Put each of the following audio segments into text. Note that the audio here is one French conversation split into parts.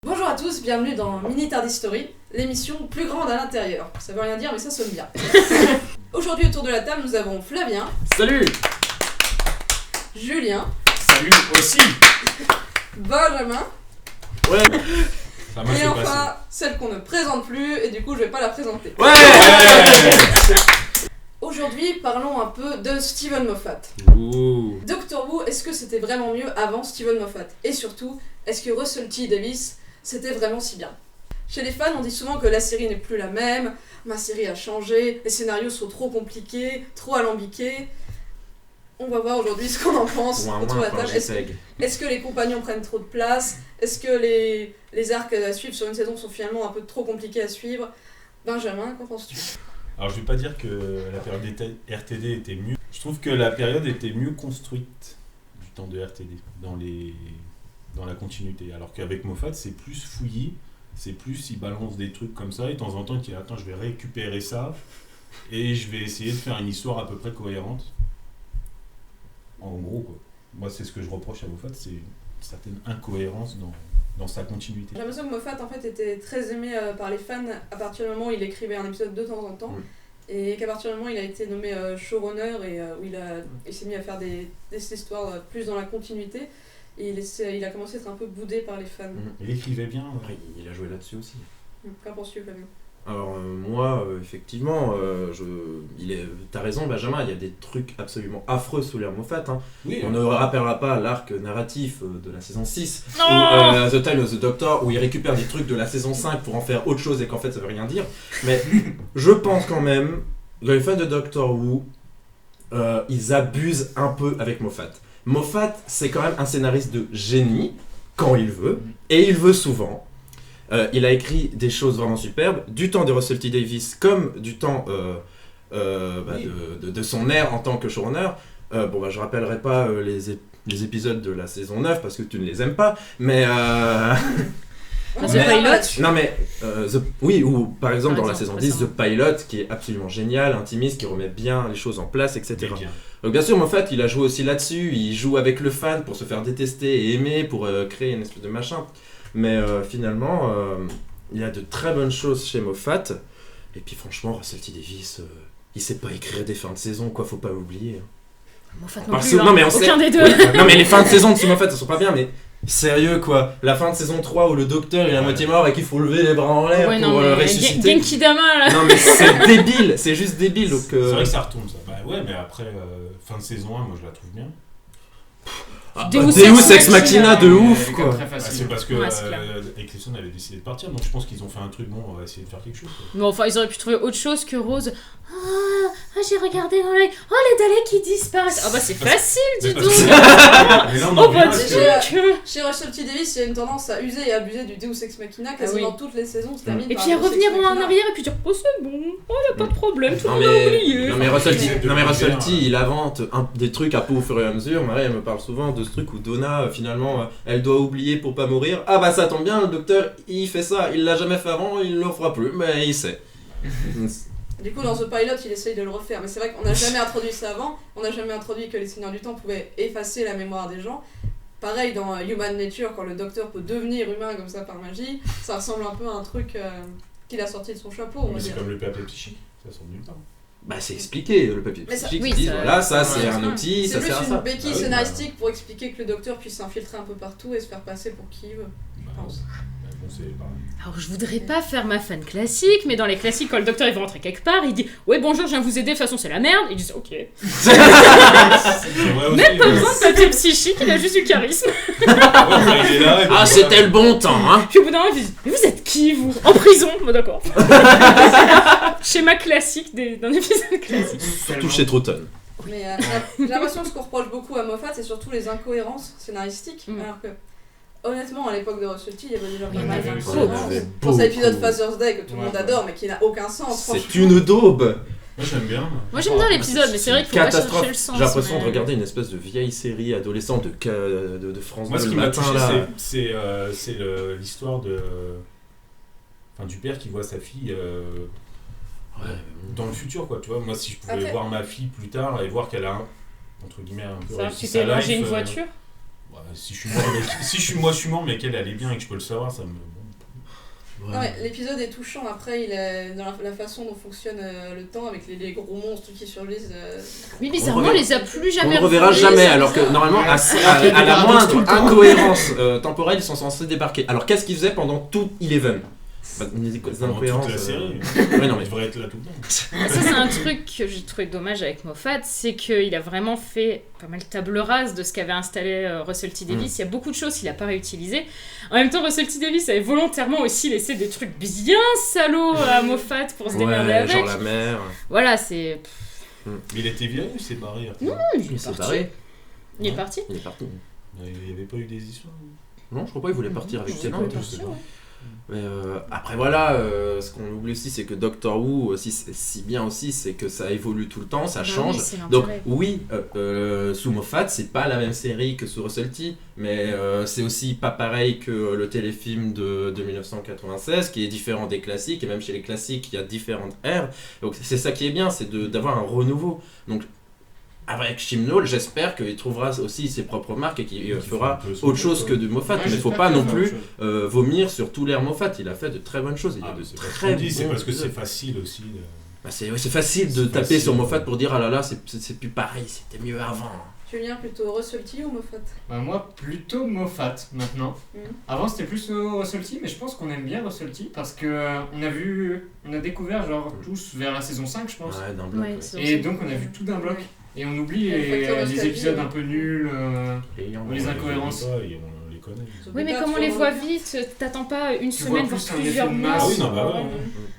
Bonjour à tous, bienvenue dans Mini Tard History, l'émission plus grande à l'intérieur. Ça veut rien dire mais ça sonne bien. Aujourd'hui autour de la table nous avons Flavien. Salut. Julien. Salut aussi. Benjamin. Ouais. Ça m'a Et fait enfin, passer. celle qu'on ne présente plus et du coup je vais pas la présenter. Ouais. Aujourd'hui parlons un peu de Steven Moffat. Ouh. Doctor Who, est-ce que c'était vraiment mieux avant Steven Moffat? Et surtout, est-ce que Russell T Davies c'était vraiment si bien? Chez les fans, on dit souvent que la série n'est plus la même, ma série a changé, les scénarios sont trop compliqués, trop alambiqués. On va voir aujourd'hui ce qu'on en pense autour de la table. Est-ce que les compagnons prennent trop de place? Est-ce que les arcs à suivre sur une saison sont finalement un peu trop compliqués à suivre? Benjamin, qu'en penses-tu? Alors je vais pas dire que la période RTD était mieux. Je trouve que la période était mieux construite du temps de RTD dans la continuité. Alors qu'avec Moffat c'est plus fouillis, c'est plus il balance des trucs comme ça et de temps en temps il dit attends je vais récupérer ça et je vais essayer de faire une histoire à peu près cohérente. En gros quoi. Moi c'est ce que je reproche à Moffat, c'est une certaine incohérence dans sa continuité. J'ai l'impression que Moffat en fait était très aimé par les fans à partir du moment où il écrivait un épisode de temps en temps. Et qu'à partir du moment où il a été nommé showrunner et où il s'est mis à faire des histoires plus dans la continuité, et il a commencé à être un peu boudé par les fans. Il écrivait bien. Après, il a joué là-dessus aussi. Qu'en penses-tu, Fabien? Alors moi, effectivement, t'as raison Benjamin, il y a des trucs absolument affreux sous l'ère Moffat. Hein. Oui, On ne rappellera pas l'arc narratif de la saison 6, Non. ou The Time of the Doctor, où il récupère des trucs de la saison 5 pour en faire autre chose et qu'en fait ça veut rien dire. Mais je pense quand même que les fans de Doctor Who, ils abusent un peu avec Moffat. Moffat, c'est quand même un scénariste de génie, quand il veut, et il veut souvent. Il a écrit des choses vraiment superbes, du temps de Russell T Davies comme du temps de son ère en tant que showrunner. Je rappellerai pas les épisodes de la saison 9 parce que tu ne les aimes pas, mais... On The verra Pilot. là-dessus. Non mais, oui, ou par exemple Par dans la exemple, saison 10, The récemment. Pilot, qui est absolument génial, intimiste, qui remet bien les choses en place, etc. Bien. Donc bien sûr, Moffat, il a joué aussi là-dessus, il joue avec le fan pour se faire détester et aimer, pour créer une espèce de machin. Mais finalement, il y a de très bonnes choses chez Moffat. Et puis franchement, Russell T Davies, il sait pas écrire des fins de saison, quoi, faut pas l'oublier. Moffat non Parce plus, que- hein. non, mais on Aucun sait- des deux. Oui, non mais les fins de saison de sous Moffat, elles sont pas bien, mais sérieux quoi. La fin de saison 3 où le docteur il est à moitié mort et qu'il faut lever les bras en l'air Ouais, pour non, mais ressusciter. Genki Dama, là. Non mais c'est débile, c'est juste débile. Donc, C'est vrai que ça retombe ça. Bah ouais, mais après, fin de saison 1, moi je la trouve bien. Deus Ex Machina de ouf Comme quoi. très Bah, facile. c'est parce que Ouais, c'est clair. Eccleston avait décidé de partir, donc je pense qu'ils ont fait un truc, bon, on va essayer de faire quelque chose. Quoi. Mais enfin, ils auraient pu trouver autre chose que Rose. J'ai regardé dans l'œil. Oh, les Daleks qui disparaissent. Ah bah c'est facile, dis Mais donc. parce que- Mais là, on en Oh bah vient dis à que- donc. Chez Russell T Davies, il y a une tendance à user et abuser du Deus Ex Machina. Quasiment oui. toutes les saisons se terminent Et par puis à Deus Ex revenir en Machina. arrière et puis dire oh c'est bon, oh y a pas de problème, tout le Non monde a mais, oublié. non mais Russell T, Enfin, non, mais Russell T, hein. il invente des trucs un peu au fur et à mesure. Marie elle me parle souvent de ce truc où Donna finalement elle doit oublier pour pas mourir. Ah bah ça tombe bien, le docteur il fait ça, il l'a jamais fait avant, il le fera plus, mais il sait. Du coup, dans The Pilot, il essaye de le refaire. Mais c'est vrai qu'on n'a jamais introduit ça avant. On n'a jamais introduit que les Seigneurs du Temps pouvaient effacer la mémoire des gens. Pareil dans Human Nature, quand le docteur peut devenir humain comme ça par magie, ça ressemble un peu à un truc qu'il a sorti de son chapeau, on va Mais c'est dire. comme le papier psychique, ça sort de nulle part. Bah c'est expliqué, le papier Mais ça- psychique, oui, ils disent ça- voilà ça ça- c'est ça- un outil, C'est ça plus sert à une ça. béquille Ah oui, scénaristique pour expliquer que le docteur puisse s'infiltrer un peu partout et se faire passer pour qui il veut, je pense. Bon, c'est pareil. Alors je voudrais pas faire ma fan classique, mais dans les classiques quand le docteur il va rentrer quelque part, il dit ouais bonjour je viens vous aider, de toute façon c'est la merde, ils disent ok. C'est vrai aussi, Même pas mais- besoin de papier psychique, il a juste du charisme. Ouais, enfin, il est là, et puis Ah voilà. c'était le bon temps hein. Puis au bout d'un moment il dit mais vous êtes qui vous? En prison? Bon d'accord. Schéma classique d'un épisode classique. Surtout chez Troughton. Mais j'ai l'impression que ce qu'on reproche beaucoup à Moffat, c'est surtout les incohérences scénaristiques. Mm. Alors que, honnêtement, à l'époque de Russell T, il y avait déjà Il y pas en mal avait d'incohérences. beaucoup. Pense à l'épisode Father's Day que tout le Ouais, monde ouais. adore, mais qui n'a aucun sens. C'est franchement. une daube. Moi j'aime bien. Moi j'aime bien l'épisode, mais c'est vrai qu'il faut pas chercher Catastrophe. le sens. J'ai l'impression de mais- regarder une espèce de vieille série adolescente de France 2 Moi ce le qui m'a matin touché, là. c'est l'histoire de. Enfin, du père qui voit sa fille dans le futur, quoi. Tu vois, moi si je pouvais Après- voir ma fille plus tard et voir qu'elle a entre guillemets un peu Ça, réussi tu sa t'es mangé life, une voiture? ouais, si je suis mort, mais qu'elle allait bien et que je peux le savoir, ça me. Bon, Non, mais l'épisode est touchant, après il est dans la façon dont fonctionne le temps avec les gros monstres qui surgissent. Mais bizarrement, on les a plus On jamais ne reverra revus, jamais, c'est alors que bizarre. normalement, à la moindre incohérence temporelle, ils sont censés débarquer. Alors qu'est-ce qu'ils faisaient pendant tout Eleven? Des Pendant incohérences. toute la série. Ouais, non, mais Il devrait être là tout le temps. Ça, c'est un truc que j'ai trouvé dommage avec Moffat, c'est qu'il a vraiment fait pas mal table rase de ce qu'avait installé Russell T. Davies. Il y a beaucoup de choses qu'il n'a pas réutilisées. En même temps, Russell T. Davies avait volontairement aussi laissé des trucs bien salauds à Moffat pour se démerder ouais, avec. genre la mer. Voilà, c'est... Mais il était viré ou c'est barré après Il est parti. Il est parti. Il est parti. Il n'y avait pas eu des histoires. Non, je crois pas, il voulait partir avec Il Tennant. est parti, ouais. Mais après voilà, ce qu'on oublie aussi, c'est que Doctor Who aussi, c'est si bien aussi, c'est que ça évolue tout le temps, ça Bah change. oui, c'est Donc l'intérêt. oui, sous Moffat, c'est pas la même série que sous Russell T, mais c'est aussi pas pareil que le téléfilm de 1996, qui est différent des classiques, et même chez les classiques, il y a différentes ères. Donc c'est ça qui est bien, c'est d'avoir un renouveau. Donc avec Chibnall, j'espère qu'il trouvera aussi ses propres marques et qu'il fera autre chose que de Moffat. Mais il ne faut pas non plus vomir sur tout l'air Moffat. Il a fait de très bonnes choses. Il y a de très bons c'est parce que épisodes. c'est facile aussi. Bah, c'est facile de C'est taper facile, sur Moffat ouais. pour dire ah là là, c'est plus pareil, c'était mieux avant. Julien, plutôt Russell T ou Moffat? Bah, moi, plutôt Moffat maintenant. Mhm. Avant, c'était plus Russell T, mais je pense qu'on aime bien Russell T parce que on a découvert genre tous vers la saison 5, je pense. Ouais, d'un bloc. Ouais, ouais. c'est Et aussi- donc, on a vu tout d'un bloc. Et on oublie Le facteur les nostalgie, épisodes ouais. un peu nuls. Et on- Les incohérences. On les connaît. Oui, mais comme on les voit vite, t'attends pas une Tu semaine, vois voire plus un plusieurs effet de mois. masse. Ah oui, non, bah ouais.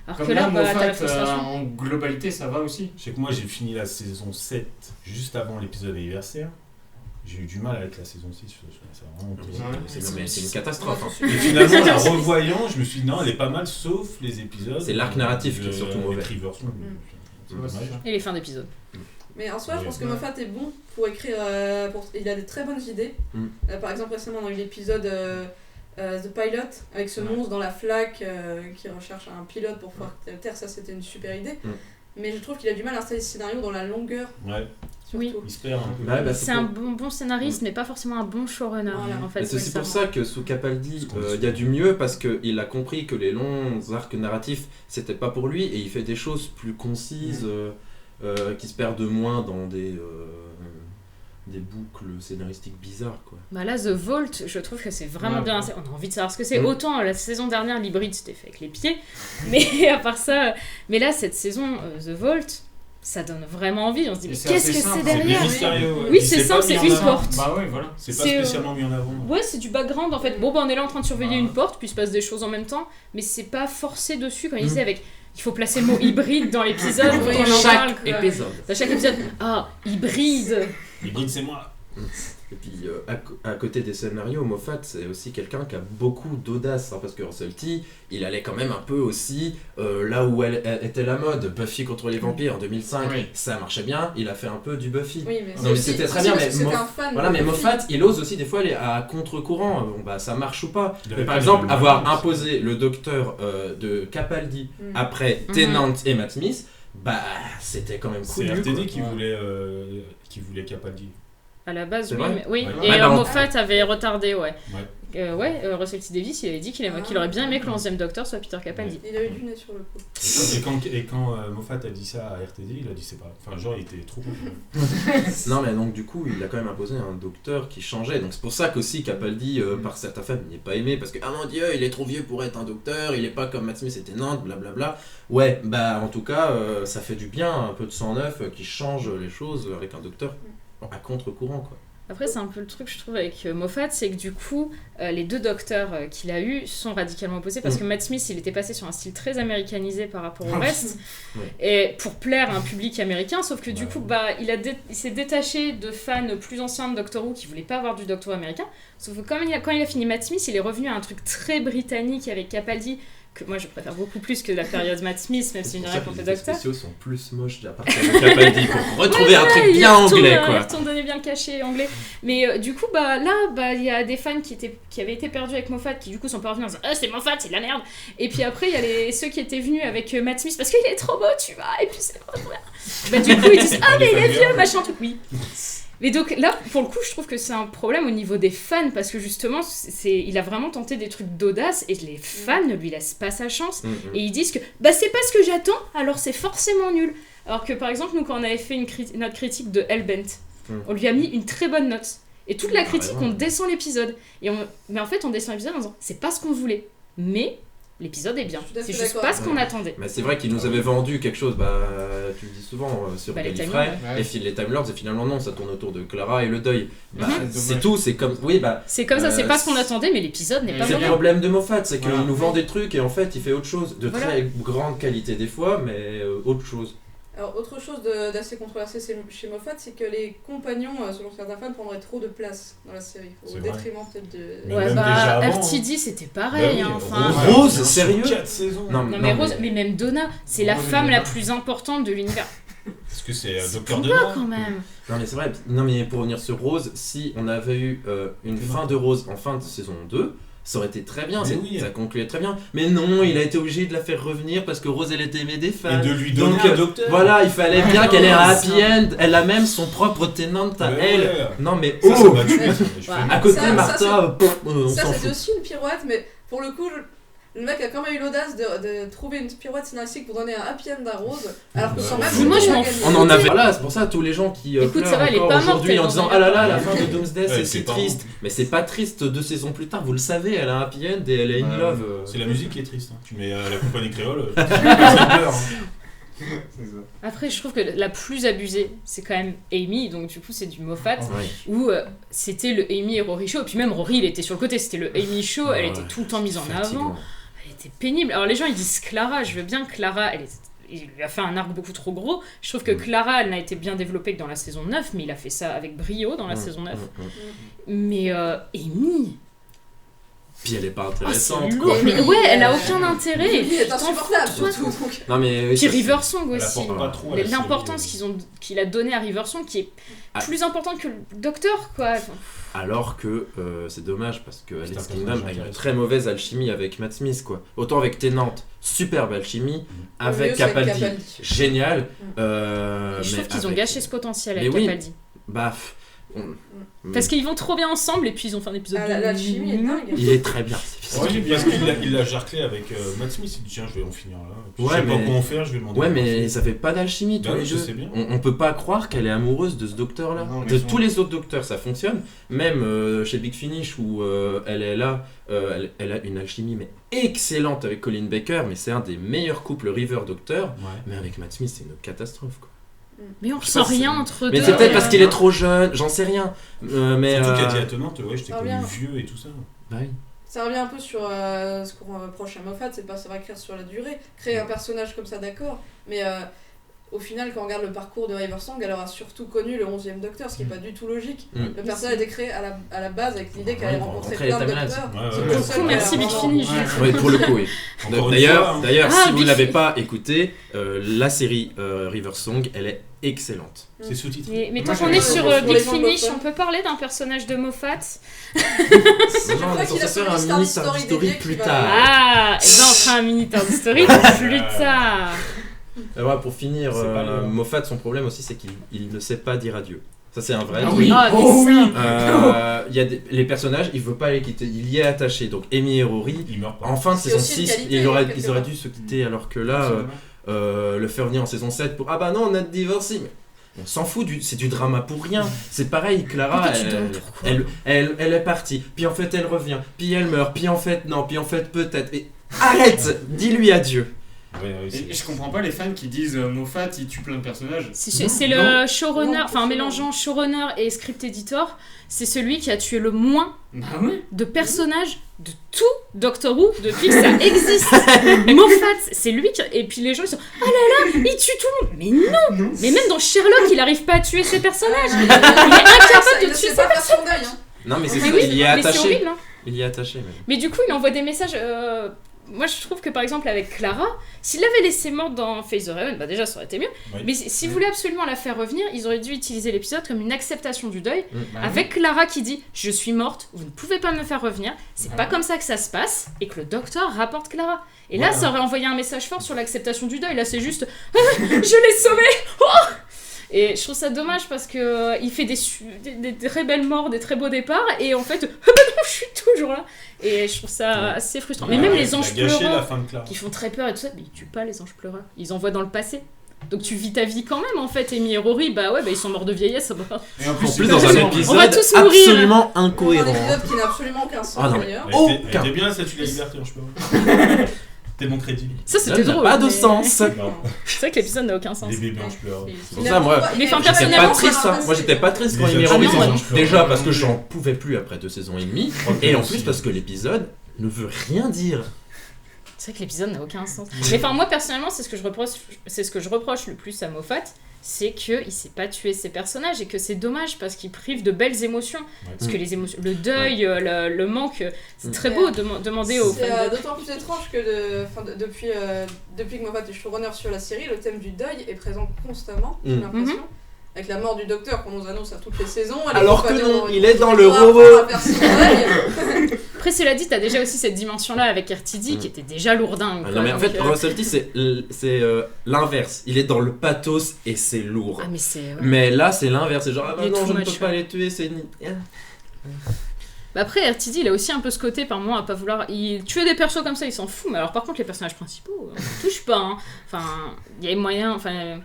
Alors Comme que là, là, bah, t'as la Moffat, frustration. en globalité, ça va aussi. Je sais que moi j'ai fini la saison 7 juste avant l'épisode anniversaire. J'ai eu du mal avec la saison 6. C'est vraiment Ouais. C'est une catastrophe. hein. Et finalement, la revoyant, je me suis dit non, elle est pas mal, sauf les épisodes. C'est l'arc narratif qui est surtout mauvais. Avec Riverson. C'est Ouais, dommage. c'est ça. Et les fins d'épisode. Mais en soi, je Ouais. pense que Moffat est bon pour écrire. Il a des très bonnes idées. Mm. Par exemple, récemment, on a eu l'épisode The Pilot, avec ce monstre dans la flaque qui recherche un pilote pour pouvoir quitter la Terre. Ça, c'était une super idée. Mm. Mais je trouve qu'il a du mal à installer ce scénario dans la longueur, Ouais, surtout. Oui. il se perd un peu. Ouais, bah, C'est un bon scénariste, mais pas forcément un bon showrunner. Voilà. En fait, Mais c'est aussi pour nécessairement. ça que sous Capaldi, Parce qu'on il y a du mieux parce qu'il a compris que les longs arcs narratifs, c'était pas pour lui et il fait des choses plus concises qui se perdent moins dans des boucles scénaristiques bizarres. Quoi. Bah là, The Vault, je trouve que c'est vraiment Ouais. bien. On a envie de savoir ce que c'est. Mm. Autant la saison dernière, l'hybride, c'était fait avec les pieds. Mais à part ça. Mais là, cette saison, The Vault, ça donne vraiment envie. On se dit, Et mais c'est qu'est-ce assez que simple. c'est C'est bien derrière mystérieux. ouais. Oui, Puis c'est pas simple, c'est mis en une avant. porte. Bah ouais, voilà. C'est pas C'est, spécialement mis en avant. Ouais, c'est du background en fait. Bon, bah on est là en train de surveiller Ah. une porte, puis il se passe des choses en même temps, mais c'est pas forcé dessus. Comme il disait, avec. Il faut placer le mot hybride dans l'épisode pour Oui, qu'on en parle. Chaque épisode. Dans chaque épisode, ah, hybride. Hybride, c'est moi. Et puis à côté des scénarios, Moffat c'est aussi quelqu'un qui a beaucoup d'audace hein, parce que Russell T, il allait quand même un peu aussi là où elle était la mode. Buffy contre les vampires en 2005, Oui. ça marchait bien. Il a fait un peu du Buffy. Oui, mais Non, mais aussi- c'était très aussi bien, parce mais que c'était Moff- un fan Voilà, de mais Buffy. Moffat, il ose aussi des fois aller à contre-courant. Bon, bah ça marche ou pas. Il Mais avait par pas exemple, les avoir mêmes imposé le docteur de Capaldi Mm. après Mhm. Tennant et Matt Smith, bah c'était quand même C'est cool. RTD qui Ouais. voulait Capaldi. À la base, C'est oui. vrai Mais, oui. Ouais. Et Ah, bah, on- Moffat avait retardé, ouais. Ouais. Russell T. Davies, il avait dit qu'il aurait bien aimé que le 11e Docteur soit Peter Capaldi. Il a eu du nez sur le coup. Et quand Moffat a dit ça à RTD, il a dit c'est pas. Enfin, genre, il était trop content. Non, mais donc du coup, il a quand même imposé un docteur qui changeait. Donc c'est pour ça qu'aussi Capaldi, par certains fans, n'est pas aimé parce que ah mon dieu, il est trop vieux pour être un docteur, il est pas comme Matt Smith et Tennant, blablabla. Ouais, bah en tout cas, ça fait du bien, un peu de sang neuf qui change les choses avec un docteur à contre-courant quoi. Après, c'est un peu le truc, je trouve, avec Moffat, c'est que du coup, les deux docteurs qu'il a eus sont radicalement opposés parce que Matt Smith, il était passé sur un style très américanisé par rapport au reste, Ouais. et pour plaire à un public américain, sauf que du Ouais. coup, bah, il s'est détaché de fans plus anciens de Doctor Who qui voulaient pas avoir du Doctor Who américain, sauf que quand il a fini Matt Smith, il est revenu à un truc très britannique avec Capaldi, que moi je préfère beaucoup plus que la période Matt Smith, même si C'est il pour n'y ça a que pas les de effets Docteur. spéciaux sont plus moches à partir de Capaldi pour retrouver un Ouais, truc il bien retourne, anglais Il quoi. retourne donner bien le cachet anglais. Mais du coup, bah là, bah il y a des fans qui avaient été perdus avec Moffat, qui du coup sont pas revenus en disant ah c'est Moffat, c'est de la merde. Et puis après, il y a ceux qui étaient venus avec Matt Smith parce qu'il est trop beau, tu vois. Et puis c'est trop bien. Bah du coup, ils disent ah mais il est vieux, machin truc. Oui. Mais donc là, pour le coup, je trouve que c'est un problème au niveau des fans, parce que justement, il a vraiment tenté des trucs d'audace, et les fans ne lui laissent pas sa chance, et ils disent que c'est pas ce que j'attends, alors c'est forcément nul. Alors que par exemple, nous, quand on avait fait notre critique de Hellbent, on lui a mis une très bonne note. Et toute la critique, on descend l'épisode. Mais en fait, on descend l'épisode en disant, c'est pas ce qu'on voulait, mais l'épisode est bien. C'est juste pas ce qu'on attendait. Mais c'est vrai qu'il nous avait vendu quelque chose, tu le dis souvent sur Gallifrey, les Time Lords, et finalement non, ça tourne autour de Clara et le deuil. C'est tout, c'est comme... c'est comme ça, c'est pas ce qu'on attendait, mais l'épisode n'est pas C'est bon. le problème de Moffat, c'est qu'il nous vend des trucs et en fait il fait autre chose, de très grande qualité des fois, mais autre chose. Alors, autre chose d'assez controversé chez Moffat, c'est que les compagnons, selon certains fans, prendraient trop de place dans la série, au détriment peut-être de... Mais même déjà avant, RTD c'était pareil. Rose, sérieux? 4 saisons. Non, mais Rose, mais même Donna, c'est la femme la plus importante de l'univers. Parce que c'est Docteur Donna quand même. Non mais c'est vrai, non mais pour revenir sur Rose, si on avait eu une fin de Rose en fin de saison 2, ça aurait été très bien, ça concluait très bien. Mais non, il a été obligé de la faire revenir parce que Rose elle était aimée des fans. Et de lui donner un docteur. Voilà, il fallait bien qu'elle ait un happy end. Elle a même son propre Tennant à elle. Ouais. Non mais ça m'a tué. À côté Martha, on ça s'en c'était fout. aussi une pirouette, mais pour le coup, le mec a quand même eu l'audace de trouver une pirouette scénaristique pour donner un happy end à Rose, alors que sans même... Moi je m'en fous. On en avait là, c'est pour ça tous les gens qui Écoute, ça va, elle est pleurent pas encore morte, aujourd'hui en elle, disant dans ah là là, un la fin de Doomsday c'est c'est si pas triste. Mais c'est pas triste 2 saisons plus tard, vous le savez, elle a un happy end et elle est in love. C'est la musique qui est triste. Tu mets la compagnie créole, ça pleure. Après, je trouve que la plus abusée, c'est quand même Amy, donc du coup, c'est du Moffat, où c'était le Amy et Rory show. Et puis même Rory, il était sur le côté, c'était le Amy show, elle était tout le temps mise en avant. Elle était pénible. Alors les gens, ils disent Clara, je veux bien Clara, il lui a fait un arc beaucoup trop gros. Je trouve que Clara, elle n'a été bien développée que dans la saison 9, mais il a fait ça avec brio dans la saison 9. Mais Amy... Puis elle est pas c'est intéressante. lourd. Mais ouais, elle a aucun intérêt. Il est insupportable surtout. Non mais Puis Riversong aussi. Pas trop à la L'importance qu'il a donnée à Riversong qui est plus importante que le Docteur, quoi. Alors que c'est dommage parce que Alice un Kingdom personnage a une intéressant. très mauvaise alchimie avec Matt Smith, quoi. Autant avec Tennant, superbe alchimie, avec mieux, c'est avec Capaldi, Capaldi. génial. Je trouve qu'ils ont gâché ce potentiel avec Mais oui. Capaldi. Bah, Parce qu'ils vont trop bien ensemble et puis ils ont fait un épisode de... L'alchimie est dingue. il est très bien. Oui, parce qu'il l'a jarclé avec Matt Smith. Il dit tiens, je vais en finir là. Puis, Ouais, je sais pas mais- comment faire, je vais demander. Ouais, mais ça fait pas d'alchimie tous Bah les oui, je deux. sais bien. On peut pas croire qu'elle est amoureuse de ce docteur-là. Non, mais De son- tous les autres docteurs, ça fonctionne. Même chez Big Finish où elle est là, elle a une alchimie mais excellente avec Colin Baker, mais c'est un des meilleurs couples River-Docteur. Ouais. Mais avec Matt Smith, c'est une catastrophe, quoi. Mais on Je sais ressent pas, rien c'est- entre Mais deux. c'est peut-être parce qu'il est trop jeune, j'en sais rien. Mais Surtout qu'à Attenante, j'étais Ah, connu bien. vieux et tout ça. bah oui. Ça revient un peu sur ce qu'on reproche à Moffat, c'est pas ça va écrire sur la durée. Créer un personnage comme ça, d'accord, mais au final, quand on regarde le parcours de Riversong, elle aura surtout connu le 11e Docteur, ce qui est pas du tout logique. Le personnage a été créé à la base avec l'idée qu'elle allait rencontrer rencontrer plein de les Time docteurs. Ouais, C'est ouais. pour Pour ça le coup, qu'elle a merci, Big vraiment- Finish. Oui, pour le coup, oui. Encore une D'ailleurs, fois, hein. d'ailleurs, Ah, si vous Big ne l'avez Fin- pas écouté, la série Riversong, elle est excellente. C'est sous-titré. Mais Moi, tant qu'on j'avais- est sur pour Big les gens Finish, anglophones. on peut parler d'un personnage de Moffat. Non, on crois est qu'il censé a faire son un Star mini Story Star Story dédié plus qui va- tard. Ah, et ben on fera un mini Toy Story plus tard. Voilà, pour finir, C'est pas le- Moffat, son problème aussi, c'est qu'il ne sait pas dire adieu. Ça, c'est un vrai Ah truc. oui. Ah, mais Oh ça. Il y a les personnages, il veut pas les quitter, il y est attaché. Donc Amy et Rory, Il meurt pas. en fin de C'est saison aussi une 6, qualité, ils auraient quelque part. dû se quitter, alors que là, C'est le faire venir en saison 7 pour ah bah non, on a divorcé. Mais on s'en fout, c'est du drama pour rien. C'est pareil, Clara, Pourquoi tu donnes, pourquoi elle est partie, puis en fait elle revient, puis elle meurt, puis en fait non, puis en fait peut-être. Et arrête, dis-lui adieu. Ouais, Et je comprends pas les fans qui disent Moffat il tue plein de personnages. C'est Non. le showrunner, Non, enfin en c'est mélangeant showrunner et script editor, c'est celui qui a tué le moins Bah ouais. de personnages de tout Doctor Who depuis que ça existe. Moffat, c'est lui qui... Et puis les gens ils sont « Ah là là, il tue tout le monde !» Mais non. Mais même dans Sherlock, il arrive pas à tuer ses personnages. Il est incapable Il de ne tuer sait ses pas faire son deuil. Hein. Non mais c'est Mais ça, oui, il y est mais c'est attaché. horrible, hein. Il y est attaché même. Mais du coup, il envoie des messages. Moi, je trouve que par exemple, avec Clara, s'il l'avait laissé morte dans Face the Raven, bah déjà, ça aurait été mieux. Oui. Mais s'ils voulaient absolument la faire revenir, ils auraient dû utiliser l'épisode comme une acceptation du deuil, Bah avec Clara qui dit Je suis morte, vous ne pouvez pas me faire revenir, c'est Ah pas ouais. comme ça que ça se passe, et que le docteur rapporte Clara. Et là, Voilà. ça aurait envoyé un message fort sur l'acceptation du deuil. Là, c'est juste Je l'ai sauvée. Oh Et je trouve ça dommage parce que il fait des très belles morts, des très beaux départs, et en fait, ah bah non, je suis toujours là. Et je trouve ça assez frustrant. Mais même les anges gâché la pleureurs, fin de Clara. qui font très peur et tout ça, mais ils tuent pas les anges pleureurs. Ils envoient dans le passé. Donc tu vis ta vie quand même en fait. Amy et Rory, bah ouais, bah ils sont morts de vieillesse. Bah. Et en En plus, super dans un récent. épisode On va tous mourir. absolument Un incohérent. épisode qui n'a absolument aucun sens Ah non, mais- d'ailleurs. Elle Aucun. était bien, ça tue la liberté, je peux. T'es mon crédit. Ça Ça c'était n'a drôle. pas de mais- sens. Non, C'est vrai que l'épisode n'a aucun sens. les bébés anges pleurent. C'est pour ça, moi, Mais enfin, j'étais personnellement, pas triste. ça Hein. Moi, j'étais pas triste quand Les Amy autres, Rory non, sont moi morts. non. Déjà parce que j'en pouvais plus après 2 saisons et demie. Et en plus aussi. parce que l'épisode ne veut rien dire. C'est vrai que l'épisode n'a aucun sens. Mais enfin, moi personnellement, c'est ce que je reproche le plus à Moffat, c'est qu'il sait pas tuer ses personnages et que c'est dommage parce qu'il prive de belles émotions. Parce que les émotions, le deuil, le manque, c'est très beau de demander aux C'est fans. d'autant plus étrange que depuis que Moffat est showrunner sur la série, le thème du deuil est présent constamment, j'ai Mm. l'impression. Avec la mort du docteur qu'on nous annonce à toutes les saisons. et les Alors que compagnons, non, ils il est dans vont le apprendre robot. à faire son deuil. Après, cela dit, t'as déjà aussi cette dimension-là avec RTD qui était déjà lourdingue. Ah quoi. non mais en Donc, fait Russell T c'est l'inverse, il est dans le pathos et c'est lourd. Ah, mais c'est. ouais. Mais là c'est l'inverse, c'est genre ah Il est bah non too je ne much, peux pas ouais. les tuer, c'est Bah après, RTD, il a aussi un peu ce côté par moment à pas vouloir. Il tuer des persos comme ça, il s'en fout. Mais alors, par contre, les personnages principaux, on ne touche pas. Hein. Enfin, il y a moyen. Enfin.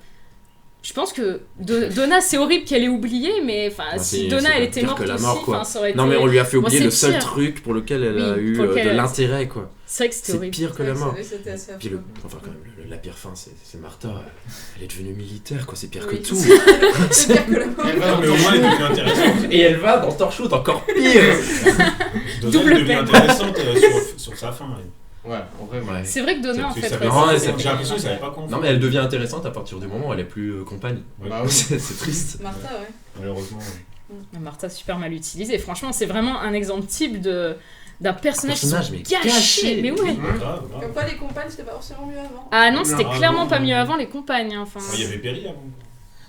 Je pense que Donna, c'est horrible qu'elle ait oublié, mais enfin, Ah, si c'est Donna elle pire était que morte la aussi, mort, quoi. enfin, ça aurait Non été. mais on lui a fait Bon, oublier c'est le seul pire. truc pour lequel elle a Oui, eu pour lequel de elle- l'intérêt quoi. C'est vrai que c'était C'est horrible. pire que la mort. C'était assez Puis affreux. enfin quand même la pire fin c'est Martha, elle est devenue militaire quoi, c'est pire Oui. que tout. C'est pire que la mort. Elle va dans Mais le au moins, elle est jeu. devenue intéressante. Et elle va dans Torchwood encore pire. Donna Double est devenue peine. intéressante sur sa fin. elle. Ouais, en vrai, ouais. Ouais. C'est vrai que Donna, en C'est- fait. ça ouais, fait- Non, c'est- ouais, J'ai l'impression qu'elle savait pas quoi. Non mais elle devient intéressante à partir du moment où elle est plus compagne. Bah oui. C'est triste. Martha, ouais. Malheureusement. Martha, super mal utilisée. Franchement, c'est vraiment un exemple type d'un personnage, Personnage, mais gâché. gâché. Mais ouais. Hein Grave, grave. Comme quoi, les compagnes, c'était pas forcément mieux avant. Ah non, c'était Non, clairement non, pas non. mieux avant les compagnes. Hein. Enfin. Il y avait Perry avant.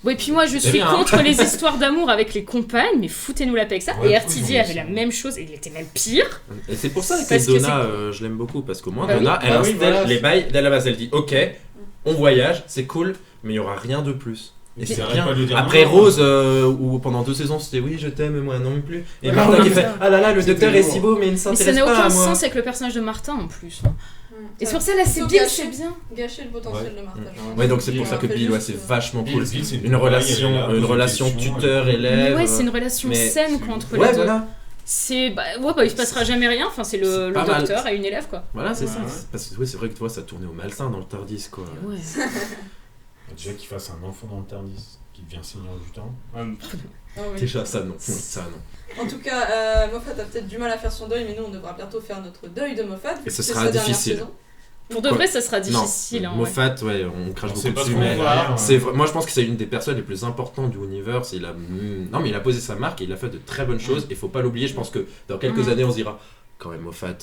Ouais, puis moi je suis bien, hein. contre les histoires d'amour avec les compagnes, mais foutez-nous la paix avec ça. Ouais, et oui, RTD oui, avait oui. la même chose et il était même pire. Et c'est pour ça que Parce que Donna, je l'aime beaucoup, parce qu'au moins Bah oui. Donna, elle Bah oui, installe voilà. les bails dès la base, elle dit ok, on voyage, c'est cool, mais il y aura rien de plus. Et Et c'est ça arrête bien. pas de le dire Après maintenant. Rose, où pendant 2 saisons c'était oui je t'aime, moi non plus. Et Ouais, Martha ouais, qui c'est fait ça. ah là là le C'était docteur est lourd. si beau mais il ne Mais ça s'intéresse n'a pas à aucun moi. sens avec le personnage de Martin en plus. Et c'est pour ça la Plutôt Bill, gâché. c'est bien. Gâcher le potentiel de Martha. Ouais donc c'est Bill, pour ça que fait Bill ouais, juste, c'est vachement Bill, cool. Bill, c'est Une relation, elle est là, une pose des relation questions, tuteur-élève. Mais ouais, c'est une relation mais- saine quoi, entre Ouais les deux. voilà. C'est bah, ouais, bah il se passera jamais rien. Enfin, c'est C'est le pas mal. docteur et une élève quoi. Voilà c'est Ouais, ça. ouais. Parce que ouais, c'est vrai que toi ça tournait au malsain dans le Tardis quoi. Ouais. Déjà qu'il fasse un enfant dans le Tardis, qui devient seigneur du temps. Ah oui. Déjà ça non. Ça non. En tout cas, Moffat a peut-être du mal à faire son deuil, mais nous on devra bientôt faire notre deuil de Moffat. vu Et que ce c'est sera sa dernière difficile. saison. Pour de Quoi vrai, ça sera difficile. Non, hein, ouais. Moffat, ouais, on crache On beaucoup sait pas dessus, ce qu'on mais va voir. moi je pense que c'est une des personnes les plus importantes du univers. Non, mais il a posé sa marque et il a fait de très bonnes choses. Il faut pas l'oublier. Je pense que dans quelques années, on se dira quand même Moffat,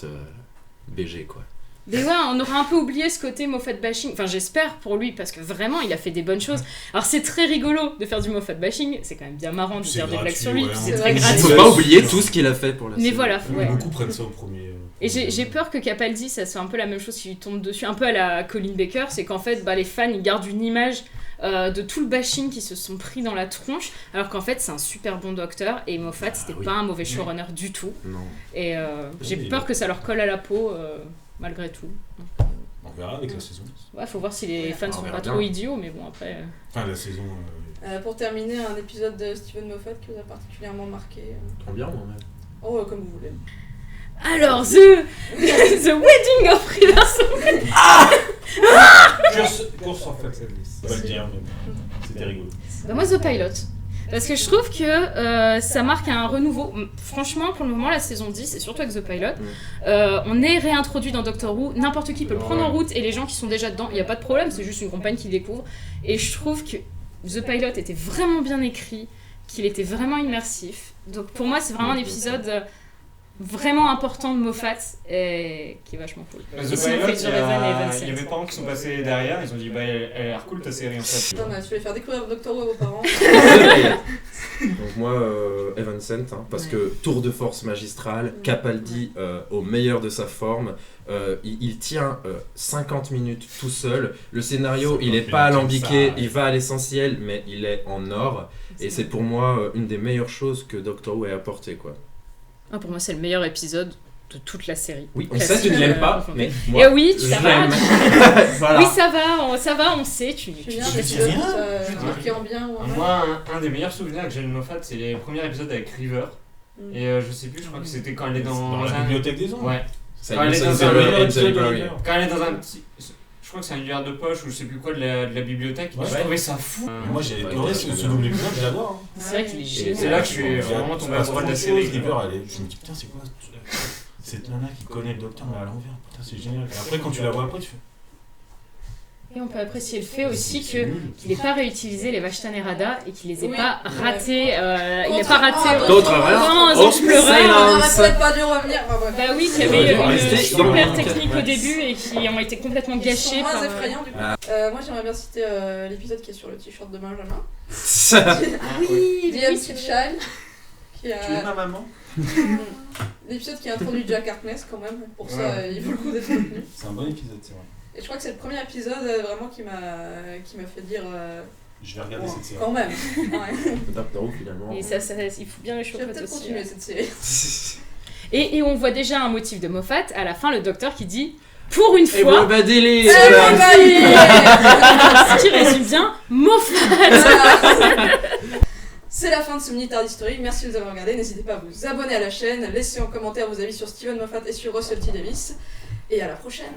BG quoi. Mais ouais, on aura un peu oublié ce côté Moffat bashing. Enfin, j'espère pour lui, parce que vraiment, il a fait des bonnes choses. Alors, c'est très rigolo de faire du Moffat bashing. C'est quand même bien marrant de C'est faire des blagues gratuit, sur lui. ouais, puis on c'est peut très pas Il oublier. gratuit. faut pas oublier tout ce qu'il a fait pour la Mais série. voilà, ouais. Beaucoup prennent ça au premier. Et j'ai peur que Capaldi, ça soit un peu la même chose qui lui tombe dessus, un peu à la Colin Baker, c'est qu'en fait, bah, les fans, ils gardent une image de tout le bashing qui se sont pris dans la tronche, alors qu'en fait, c'est un super bon docteur, et Moffat, c'était oui. pas un mauvais showrunner du tout. Non. Et j'ai Oui, peur que ça leur colle à la peau, malgré tout. On verra avec la saison. Ouais, faut voir si les fans on sont verra pas bien. trop idiots, mais bon, après... Enfin, la saison. Pour terminer, un épisode de Steven Moffat qui vous a particulièrement marqué. Trop bien, moi même. Oh, comme vous voulez. Alors, The Wedding of River. Course en fait, on va le dire, mais c'était rigolo. Bah moi, The Pilot. Parce que je trouve que ça marque un renouveau. Franchement, pour le moment, la saison 10, et surtout avec The Pilot, on est réintroduit dans Doctor Who. N'importe qui peut le prendre en route, et les gens qui sont déjà dedans, il n'y a pas de problème, c'est juste une compagne qui découvre. Et je trouve que The Pilot était vraiment bien écrit, qu'il était vraiment immersif. Donc pour moi, c'est vraiment un épisode vraiment important de Moffat, et qui est vachement cool. The Et sinon, Pilot, Fate the Raven et Evan il y avait des parents qui sont passés derrière, ils ont dit bah elle a l'air cool ta série en fait. Pas mal, je vais faire découvrir Doctor Who à vos parents. Donc moi, Evan Sant, hein, parce Ouais. que tour de force magistral, Capaldi au meilleur de sa forme, il tient 50 minutes tout seul, le scénario 50 il est minutes, pas alambiqué, ça, il va à l'essentiel, mais il est en or, et c'est pour moi une des meilleures choses que Doctor Who ait apporté, quoi. Ah, pour moi, c'est le meilleur épisode de toute la série. Oui, on sait que tu ne l'aimes pas, mais Et moi, oui, ça je va. l'aime. Voilà. Oui, ça va, on sait. Julien, je tu dis veux rien. marqué en bien ou en mal? Moi, un des meilleurs souvenirs que j'ai de Moffat, c'est les premiers épisodes avec River. Mm. Et je sais plus, je crois que c'était quand elle est dans la un... bibliothèque des ondes. Ouais. C'est Quand elle est dans c'est un le meilleur Angel épisode de Glory. River. Quand elle est dans un petit... Je crois que c'est un univers de poche ou je sais plus quoi de la bibliothèque. Ouais. Je trouvais ça fou. Mais moi j'ai Ouais, adoré ce double épisode, j'adore. hein. C'est vrai qu'il est génial. C'est là que je suis vraiment tombé amoureux de la série. River, je me dis putain, c'est quoi cette nana qui connaît le docteur mais à l'envers, putain, c'est génial. Et après, quand tu la vois après, tu fais. Et on peut apprécier le fait aussi c'est nul. qu'il n'ait pas réutilisé les Vashtan et Radha et qu'il les ait Oui. pas ratés. Il n'a Autre- pas raté. Ah, D'autres, Vraiment, un Oh, ange pleureur. On n'aurait silence. peut-être pas dû revenir. Enfin, bref. Bah oui, qu'il y On avait va une rester dans super le technique ouais. au début et qui ont été complètement Ils gâchés sont moins par. effrayants du coup. Ah. Moi j'aimerais bien citer l'épisode qui est sur le t-shirt de Benjamin. Oui, The Empty Child. Qui a... ma maman? L'épisode qui introduit Jack Harkness quand même. Pour ça, il vaut le coup d'être retenu. C'est un bon épisode, c'est vrai. Et je crois que c'est le premier épisode vraiment qui m'a fait dire. Je vais regarder Bon, cette série. quand même. Ouais. Doctor Who finalement. Et ça, il faut bien le Je vais chocolat peut-être aussi. continuer cette série. Et on voit déjà un motif de Moffat à la fin, le docteur qui dit pour une Et fois. Bobadilly Ce qui résume bien Moffat. C'est la fin de ce mini Tard History. Merci de nous avoir regardé. N'hésitez pas à vous abonner à la chaîne, laisser en commentaire vos avis sur Steven Moffat et sur Russell T Davies. Et à la prochaine.